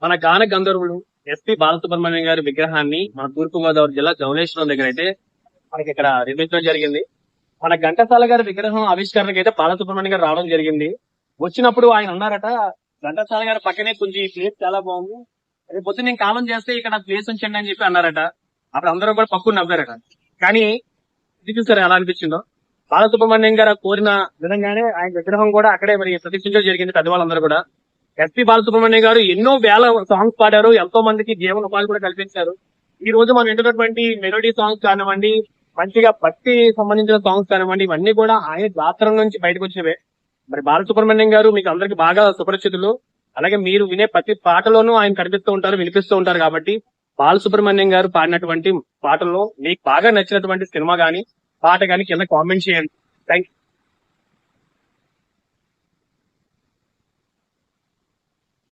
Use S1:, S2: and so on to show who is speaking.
S1: మన గాన గంధర్వులు ఎస్పి బాలసుబ్రహ్మణ్యం గారి విగ్రహాన్ని మన తూర్పు గోదావరి జిల్లా జవలేశ్వరం దగ్గర అయితే మనకి ఇక్కడ నిర్మించడం జరిగింది. మన ఘంటసాల గారి విగ్రహం ఆవిష్కరణకి అయితే బాలసుబ్రహ్మణ్యం గారు రావడం జరిగింది. వచ్చినప్పుడు ఆయన అన్నారట, ఘంటసాల గారి పక్కనే కొంచెం ఈ ప్లేస్ చాలా బాగుంది, రేపు పొద్దున్న నేను కాలం చేస్తే ఇక్కడ ప్లేస్ ఉంచండి అని చెప్పి అన్నారట. అప్పుడు అందరూ కూడా పక్కన నవ్వారట. కానీ ఇది చూసారు ఎలా అనిపించిందో. బాలసుబ్రహ్మణ్యం గారు కోరిన విధంగానే ఆయన విగ్రహం కూడా అక్కడే మరి ప్రతిష్ఠించడం జరిగింది. పెద్దవాళ్ళందరూ కూడా ఎస్పి బాలసుబ్రహ్మణ్యం గారు ఎన్నో వేల సాంగ్స్ పాడారు, ఎంతో మందికి జీవన ఉపాధి కూడా కల్పించారు. ఈ రోజు మనం వింటున్నటువంటి మెలోడీ సాంగ్స్ కానివ్వండి, మంచిగా భక్తి సంబంధించిన సాంగ్స్ కానివ్వండి, ఇవన్నీ కూడా ఆయన గాత్రం నుంచి బయటకు వచ్చినవే. మరి బాలసుబ్రహ్మణ్యం గారు మీకు అందరికి బాగా సుపరిచితులు. అలాగే మీరు వినే ప్రతి పాటలోనూ ఆయన కనిపిస్తూ ఉంటారు, వినిపిస్తూ ఉంటారు. కాబట్టి బాలసుబ్రహ్మణ్యం గారు పాడినటువంటి పాటల్లో మీకు బాగా నచ్చినటువంటి సినిమా గానీ పాట గానీ కింద కామెంట్ చేయండి. Thank you.